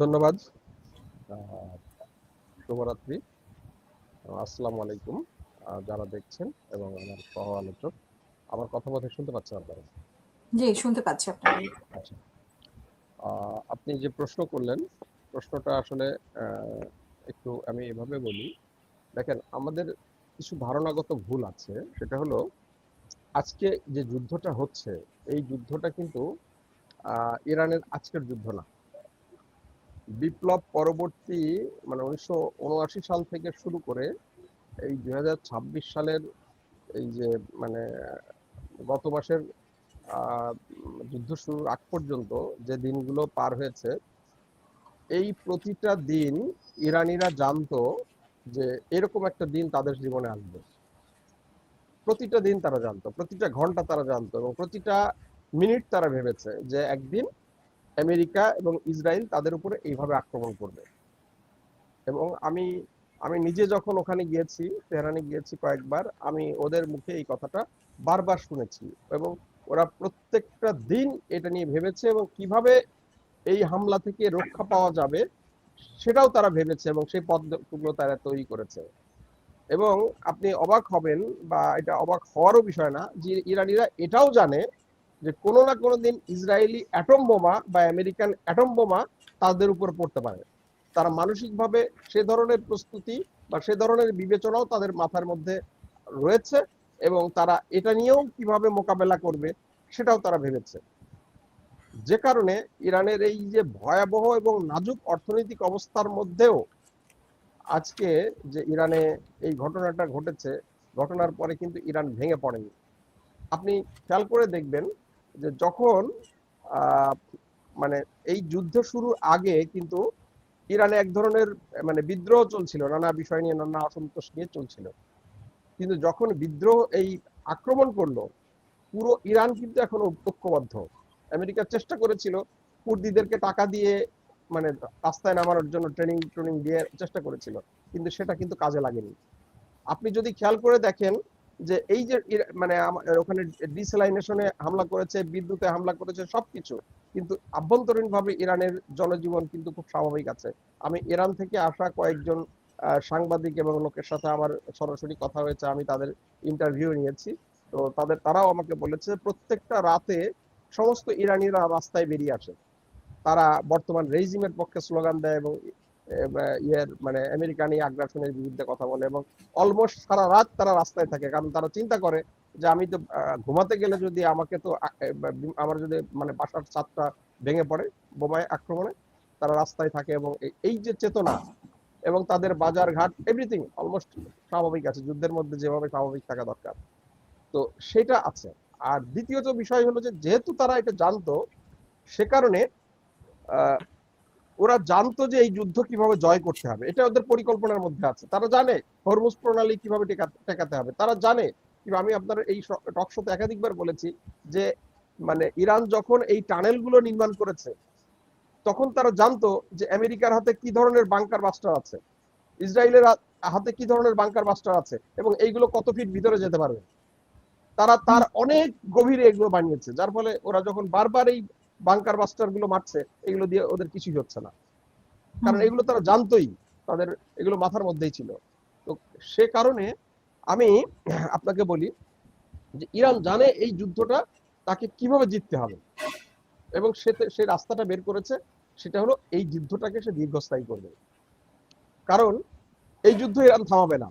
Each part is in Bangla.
ধন্যবাদ। শুভরাত্রি। আসসালামু আলাইকুম যারা দেখছেন এবং আমার সহ আলোচক। আমার কথা বোধহয় শুনতে পাচ্ছেন আপনারা? জি, শুনতে পাচ্ছি আপনাকে। আচ্ছা। আপনি যে প্রশ্ন করলেন, প্রশ্নটা আসলে একটু আমি এভাবে বলি। দেখেন, আমাদের কিছু ধারণাগত ভুল আছে। সেটা হলো, আজকে যে যুদ্ধটা হচ্ছে, এই যুদ্ধটা কিন্তু ইরানের আজকের যুদ্ধ না। বিপ্লব পরবর্তী মানে 1979 সাল থেকে শুরু করে এই 2026 সালের এই যে মানে গত মাসের যুদ্ধ শুরুর আগ পর্যন্ত যে দিনগুলো পার হয়েছে, এই প্রতিটা দিন ইরানিরা জানতো যে এরকম একটা দিন তাদের জীবনে আসবে। প্রতিটা দিন তারা জানতো, প্রতিটা ঘন্টা তারা জানতো, এবং প্রতিটা মিনিট তারা ভেবেছে যে একদিন আমেরিকা এবং ইসরায়েল তাদের উপরে এইভাবে আক্রমণ করবে। এবং আমি আমি নিজে যখন ওখানে গিয়েছি, তেহরানে গিয়েছি কয়েকবার, আমি ওদের মুখে এই কথাটা বারবার শুনেছি। এবং ওরা প্রত্যেকটা দিন এটা নিয়ে ভেবেছে, এবং কিভাবে এই হামলা থেকে রক্ষা পাওয়া যাবে সেটাও তারা ভেবেছে, এবং সেই পদ্ধতিগুলো তারা তৈরি করেছে। এবং আপনি অবাক হবেন, বা এটা অবাক হওয়ারও বিষয় না, যে ইরানিরা এটাও জানে যে কোনো না কোনো দিন ইসরায়েলি অ্যাটম বোমা বা আমেরিকান অ্যাটম বোমা তাদের উপর পড়তে পারে। তারা মানসিকভাবে সে ধরনের প্রস্তুতি বা সে ধরনের বিবেচনাও তাদের মাথার মধ্যে রয়েছে, এবং তারা এটা নিয়েও কিভাবে মোকাবেলা করবে সেটাও তারা ভেবেছে। যে কারণে ইরানের এই যে ভয়াবহ এবং নাজুক অর্থনৈতিক অবস্থার মধ্যেও আজকে যে ইরানে এই ঘটনাটা ঘটেছে, ঘটনার পরে কিন্তু ইরান ভেঙে পড়েনি। আপনি খেয়াল করে দেখবেন যে যখন আহ, মানে এই যুদ্ধ শুরুর আগে কিন্তু ইরানে এক ধরনের বিদ্রোহ চলছিল, নানা বিষয় নিয়ে, নানা অসন্তোষ নিয়ে চলছিল। কিন্তু যখন বিদ্রোহ এই আক্রমণ করলো, পুরো ইরান কিন্তু এখন ঐক্যবদ্ধ। আমেরিকা চেষ্টা করেছিল কুর্দিদেরকে টাকা দিয়ে মানে রাস্তায় নামানোর জন্য, ট্রেনিং ট্রেনিং দিয়ে চেষ্টা করেছিল, কিন্তু সেটা কিন্তু কাজে লাগেনি। আপনি যদি খেয়াল করে দেখেন যে এই যে ওখানে ডিসেলাইনেশনে হামলা করেছে, বিদ্যুতে হামলা করেছে, সবকিছু, কিন্তু আভ্যন্তরীণ ভাবে ইরানের জনজীবন কিন্তু খুব স্বাভাবিক আছে। আমি ইরান থেকে আসা কয়েকজন সাংবাদিক এবং লোকের সাথে আমার সরাসরি কথা হয়েছে, আমি তাদের ইন্টারভিউ নিয়েছি। তো তারাও আমাকে বলেছে প্রত্যেকটা রাতে সমস্ত ইরানিরা রাস্তায় বেরিয়ে আসে। তারা বর্তমান রেজিমের পক্ষে স্লোগান দেয়, এবং আমেরিকান আগ্রাসনের বিরুদ্ধে কথা বলে, এবং অলমোস্ট সারা রাত তারা রাস্তায় থাকে। কারণ তারা চিন্তা করে যে আমি তো ঘুমাতে গেলে যদি আমাকে তো আমার যদি বাসার ছাদটা ভেঙে পড়ে বোমায় আক্রমণে, তারা রাস্তায় থাকে। এবং এই যে চেতনা, এবং তাদের বাজার ঘাট এভরিথিং অলমোস্ট স্বাভাবিক আছে, যুদ্ধের মধ্যে যেভাবে স্বাভাবিক থাকা দরকার, তো সেটা আছে। আর দ্বিতীয়ত বিষয় হলো যে যেহেতু তারা এটা জানতো, সে কারণে ওরা জানতো যে এই যুদ্ধ কিভাবে জয় করতে হবে, এটা ওদের পরিকল্পনার মধ্যে আছে। তারা জানে হরমুজ প্রণালী কিভাবে টেকাতে হবে, তারা জানে। আমি আপনার এই টক শোতে একাধিকবার বলেছি যে ইরান যখন এই টানেলগুলো নির্মাণ করেছে, তখন তারা জানতো যে আমেরিকার হাতে কি ধরনের বাংকার বাস্টার আছে, ইসরায়েলের হাতে কি ধরনের বাংকার বাস্টার আছে, এবং এইগুলো কত ফিট ভিতরে যেতে পারবে। তারা তার অনেক গভীরে এগুলো বানিয়েছে, যার ফলে ওরা যখন বারবার এই বাংকার বাস্টার গুলো মারছে, এগুলো দিয়ে ওদের কিছুই হচ্ছে না। কারণ এগুলো তারা জানতোই, তাদের এগুলো মাথার মধ্যেই ছিল। তো সে কারণে আমি আপনাকে বলি যে ইরান জানে এই যুদ্ধটা তাকে কিভাবে জিততে হবে, এবং সে রাস্তাটা বের করেছে। সেটা হলো এই যুদ্ধটাকে সে দীর্ঘস্থায়ী করবে। কারণ এই যুদ্ধ ইরান থামাবে না।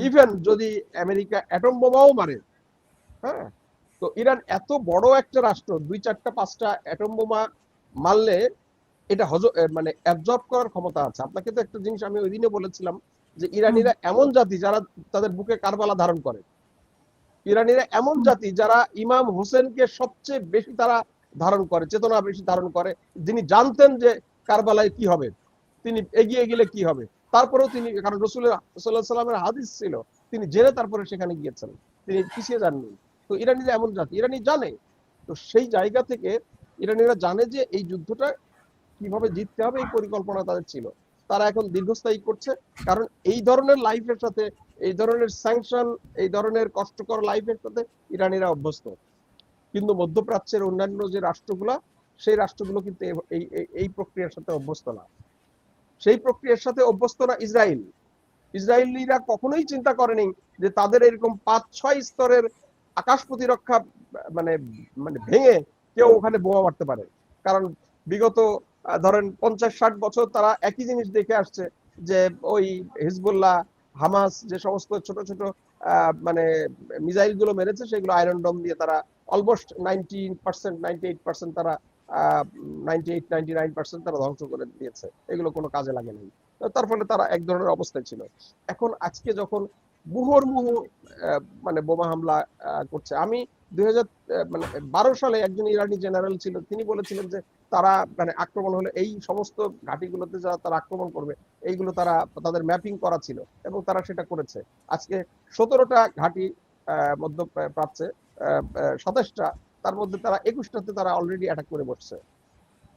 ইভেন যদি আমেরিকা অ্যাটম বোমাও মারে, হ্যাঁ, তো ইরান এত বড় একটা রাষ্ট্র, 2-4-5টা অ্যাটম বোমা মারলে এটা অ্যাবজর্ব করার ক্ষমতা আছে। আপনাকে তো একটা জিনিস আমি ওই দিনে বলেছিলাম যে ইরানিরা এমন জাতি যারা তাদের বুকে কারবালা ধারণ করে। ইরানিরা এমন জাতি যারা ইমাম হোসেনকে সবচেয়ে বেশি তারা ধারণ করে, চেতনা বেশি ধারণ করে। যিনি জানতেন যে কারবালায় কি হবে, তিনি এগিয়ে গেলে কি হবে, তারপরেও তিনি, কারণ রসুলের সাল্লাল্লাহু সাল্লামের হাদিস ছিল, তিনি জেনে তারপরে সেখানে গিয়েছেন, তিনি পিছিয়ে যাননি। তো ইরানিরা এমন জাতি, ইরানি জানে। তো সেই জায়গা থেকে ইরানিরা জানে যে এই যুদ্ধটা কিভাবে জিততে হবে, এই পরিকল্পনা তাদের ছিল। তারা এখন দীর্ঘস্থায়ী করছে, কারণ এই ধরনের লাইফের সাথে, এই ধরনের স্যাংশন, এই ধরনের কষ্টকর লাইফের সাথে ইরানিরা অভ্যস্ত। কিন্তু মধ্যপ্রাচ্যের অন্যান্য যে রাষ্ট্রগুলা, সেই রাষ্ট্রগুলো কিন্তু এই প্রক্রিয়ার সাথে অভ্যস্ত না। সেই প্রক্রিয়ার সাথে অভ্যস্ত না ইসরায়েল। ইসরায়েলিরা কখনোই চিন্তা করেনি যে তাদের এরকম 5-6 স্তরের আকাশ প্রতিরক্ষা মানে মানে ভেঙে কেউ ওখানে বোমা মারতে পারে। কারণ বিগত ধরেন 50-60 বছর তারা একই জিনিস দেখে আসছে যে ওই হিজবুল্লাহ, হামাস যে সমস্ত ছোট ছোট মানে মিসাইল গুলো মেরেছে সেগুলো আয়রন ডোম দিয়ে তারা অলমোস্ট 90%, 98% তারা 98-99% তারা ধ্বংস করে দিয়েছে। এগুলো কোনো কাজে লাগে নাই। তার ফলে তারা এক ধরনের অবস্থায় ছিল। এখন আজকে যখন মুহুর্মুহু মানে বোমা হামলা করছে, আমি 2012 সালে একজন ইরানি জেনারেল ছিল, তিনি বলেছিলেন যে তারা মানে আক্রমণ হলে এই সমস্ত ঘাঁটিগুলোতে যারা তারা আক্রমণ করবে এইগুলো তারা তাদের ম্যাপিং করা ছিল এবং তারা সেটা করেছে। আজকে 17টা ঘাঁটি মধ্যপ্রাচ্যে, 27টা, তার মধ্যে তারা 21টাতে তারা অলরেডি অ্যাটাক করে বসছে।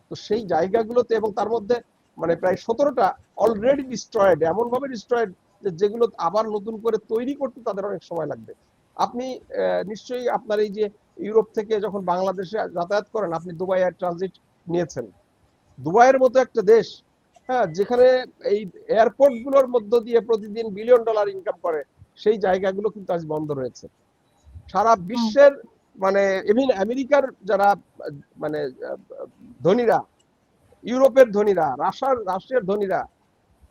তো সেই জায়গাগুলোতে এবং তার মধ্যে মানে প্রায় 17টা অলরেডি ডিস্ট্রয়েড, এমন ভাবে ডিস্ট্রয়েড যে যেগুলো আবার নতুন করে তৈরি করতে তাদের অনেক সময় লাগবে। আপনি নিশ্চয়ই আপনার এই যে ইউরোপ থেকে যখন বাংলাদেশে যাতায়াত করেন, আপনি দুবাই এয়ার ট্রানজিট নিয়েছেন। দুবাইয়ের মতো একটা দেশ, হ্যাঁ, যেখানে এই এয়ারপোর্ট গুলোর মধ্য দিয়ে প্রতিদিন বিলিয়ন ডলার ইনকাম করে, সেই জায়গাগুলো কিন্তু আজ বন্ধ রয়েছে। সারা বিশ্বের মানে ইভেন আমেরিকার যারা মানে ধনীরা, ইউরোপের ধনীরা, রাশিয়ার ধনীরা,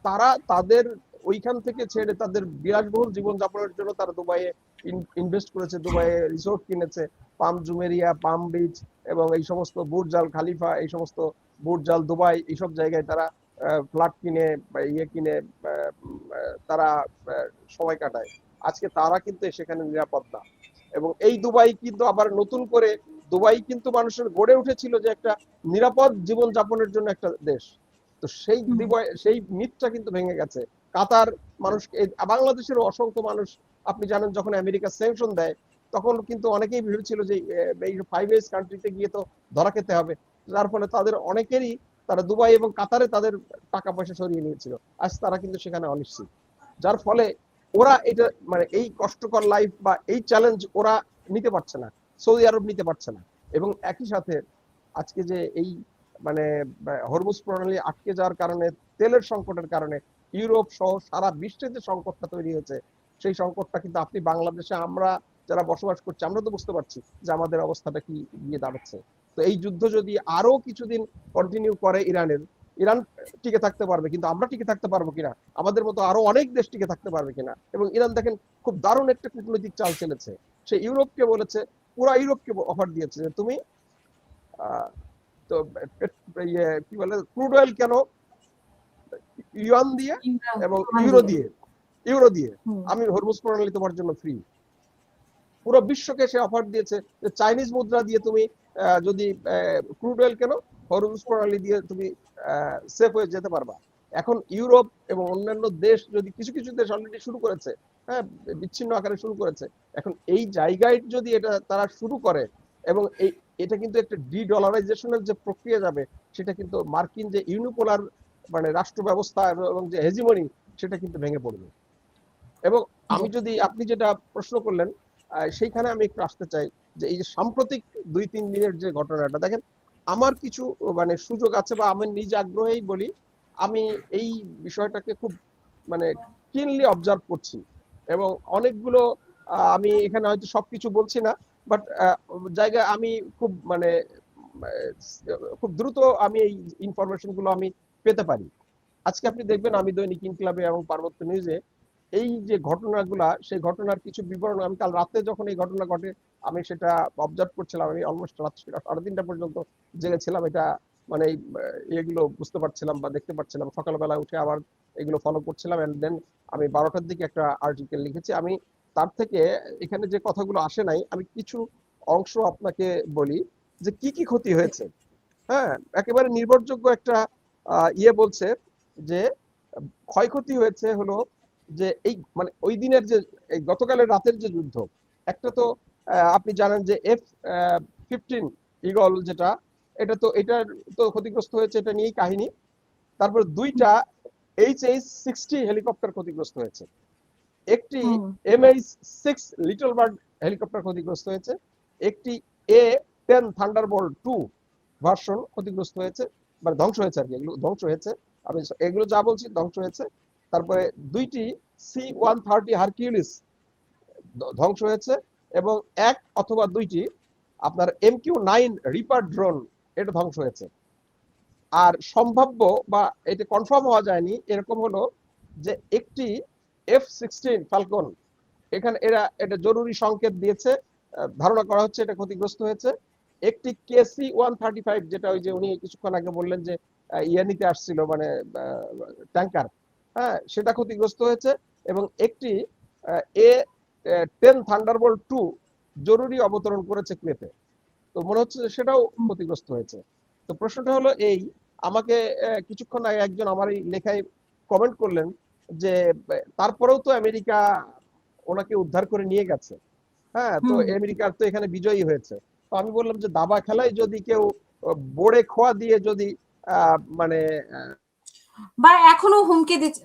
তারা তাদের ওইখান থেকে ছেড়ে তাদের বিলাসবহুল জীবনযাপনের জন্য তারা দুবাইয়ে ইনভেস্ট করেছে, দুবাইয়ে রিসোর্ট কিনেছে, পাম জুমেরিয়া, পাম বিচ এবং এই সমস্ত বুর্জ আল খালিফা, এই সমস্ত বুর্জ আল দুবাই, এইসব জায়গায় তারা ফ্ল্যাট কিনে বা ইয়ে কিনে তারা সময় কাটায়। আজকে তারা কিন্তু সেখানে নিরাপদ না। এবং এই দুবাই কিন্তু আবার নতুন করে, দুবাই কিন্তু মানুষের গড়ে উঠেছিল যে একটা নিরাপদ জীবন যাপনের জন্য একটা দেশ। তো সেই মিথটা কিন্তু ভেঙে গেছে। কাতার মানুষ, বাংলাদেশের অসংখ্য মানুষ, আপনি জানেন যখন আমেরিকা স্যাংশন দেয় তখন কিন্তু অনেকেই ভেবেছিল যে এই 5 কান্ট্রিতে গিয়ে তো ধরা খেতে হবে, যার ফলে তাদের অনেকেরই তারা দুবাই এবং কাতারে তাদের টাকা পয়সা সরিয়ে নিয়েছিল। আজ তারা কিন্তু সেখানে অনিশ্চিত, যার ফলে ওরা এটা মানে এই কষ্টকর লাইফ বা এই চ্যালেঞ্জ ওরা নিতে পারছে না, সৌদি আরব নিতে পারছে না। এবং একই সাথে আজকে যে এই মানে হরমুজ প্রণালী আটকে যাওয়ার কারণে, তেলের সংকটের কারণে ইউরোপ সহ সারা বিশ্বে যে সংকটটা তৈরি হয়েছে, সেই সংকটটা কিন্তু আপনি বাংলাদেশে আমরা যারা বসবাস করছি আমরা তো বুঝতে পারছি যে আমাদের অবস্থাটা কি গিয়ে দাঁড়াচ্ছে। তো এই যুদ্ধ যদি আরো কিছুদিন কন্টিনিউ করে ইরান টিকে থাকতে পারবে, কিন্তু আমরা টিকে থাকতে পারবো কিনা, আমাদের মতো আরো অনেক দেশ টিকে থাকতে পারবে কিনা। এবং ইরান দেখেন খুব দারুণ একটা কূটনৈতিক চাল চলেছে, সে ইউরোপকে বলেছে, পুরা ইউরোপকে অফার দিয়েছে যে তুমি তো কি বলে ক্রুড অয়েল কেন ইউয়ান দিয়ে এবং ইউরো দিয়ে আমি হরমুজ প্রণালী তোমার জন্য ফ্রি। পুরো বিশ্বকে সে অফার দিয়েছে যে চাইনিজ মুদ্রা দিয়ে তুমি যদি ক্রুড অয়েল কেন, হরমুজ প্রণালী দিয়ে তুমি সেফ হয়ে যেতে পারবা। এখন ইউরোপ এবং অন্যান্য দেশ যদি কিছু কিছু দেশ অলরেডি শুরু করেছে, হ্যাঁ, বিচ্ছিন্ন আকারে শুরু করেছে। এখন এই জায়গায় যদি এটা তারা শুরু করে এবং এটা কিন্তু একটা ডি-ডলারাইজেশনের যে প্রক্রিয়া যাবে, সেটা কিন্তু মার্কিন যে ইউনিপোলার মানে রাষ্ট্র ব্যবস্থা এবং যে হেজিমনি, সেটা কিন্তু ভেঙে পড়বে। এবং আমি যদি, আপনি যেটা প্রশ্ন করলেন সেইখানে আমি একটু আসতে চাই যে এই যে সাম্প্রতিক 2-3 দিনের যে ঘটনাটা দেখেন, আমার কিছু মানে সুযোগ আছে বা আমি নিজ আগ্রহেই বলি, আমি এই বিষয়টাকে খুব মানে কিনলি অবজার্ভ করছি এবং অনেকগুলো আমি এখানে হয়তো সবকিছু বলছি না, বাট জায়গা আমি খুব মানে খুব দ্রুত আমি এই ইনফরমেশন গুলো আমি পেতে পারি। আজকে আপনি দেখবেন আমি দৈনিক ইনকিলাবে এবং পার্বত্য নিউজে এই যে ঘটনাগুলা, সেই ঘটনার কিছু বিবরণ, আমি কাল রাতে যখন এই ঘটনা ঘটে আমি সেটা অবজার্ভ করছিলাম, আমি অলমোস্ট রাত 3:30 পর্যন্ত জেগেছিলাম, এটা মানে এগুলো বুঝতে পারছিলাম বা দেখতে পাচ্ছিলাম। সকালবেলা উঠে আবার এগুলো ফলো করছিলাম, এন্ড দেন আমি 12টার দিকে একটা আর্টিকেল লিখেছি। আমি তার থেকে এখানে যে কথাগুলো আসে নাই, আমি কিছু অংশ আপনাকে বলি যে কি কি ক্ষতি হয়েছে। হ্যাঁ, একেবারে নির্ভরযোগ্য একটা বলছে যে ক্ষয়ক্ষতি হয়েছে হলো যে এই মানে ওই দিনের যে গতকালের রাতের যে যুদ্ধ, একটা তো আপনি জানেন যে F-15 ঈগল যেটা, এটা তো এটার তো ক্ষতিগ্রস্ত হয়েছে, এটা নিয়েই কাহিনী। তারপর 2টা HH-60 হেলিকপ্টার ক্ষতিগ্রস্ত হয়েছে, একটি MH-6 লিটল বার্ড হেলিকপ্টার ক্ষতিগ্রস্ত হয়েছে, একটি A-10 থান্ডারবোল্ট 2 ভার্সন ক্ষতিগ্রস্ত হয়েছে, মানে ধ্বংস হয়েছে আর কি, এগুলো ধ্বংস হয়েছে। আমি এগুলো যা বলছি ধ্বংস হয়েছে। তারপরে 2টি C-130 হারকিউলিস ধ্বংস হয়েছে, এবং 1 অথবা 2টি আপনার MQ-9 রিপার ড্রোন এটা ধ্বংস হয়েছে। আর সম্ভাব্য বা এটা কনফার্ম হওয়া যায়নি এরকম হলো যে একটি F-16 ফালকন, এখানে এটা জরুরি সংকেত দিয়েছে, ধারণা করা হচ্ছে এটা ক্ষতিগ্রস্ত হয়েছে। একটি KC-135, যেটা ওই যে উনি কিছুক্ষণ আগে বললেন যে ইয়ে নিতে আসছিল, মানে ট্যাঙ্কার, হ্যাঁ, সেটা ক্ষতিগ্রস্ত হয়েছে। এবং একটি A-10 থান্ডারবোল্ট 2 জরুরি অবতরণ করেছে ক্রেতে, তো মনে হচ্ছে যে সেটাও ক্ষতিগ্রস্ত হয়েছে। তো প্রশ্নটা হলো এই, আমাকে কিছুক্ষণ আগে একজন আমার এই লেখায় কমেন্ট করলেন যে তারপরেও তো আমেরিকা ওনাকে উদ্ধার করে নিয়ে গেছে, হ্যাঁ, তো আমেরিকার তো এখানে বিজয়ী হয়েছে। তো আমি বললাম যে দাবা খেলায় যদি কেউ বোর্ডে খোয়া দিয়ে যদি মানে বা এখনো হুমকি দিচ্ছে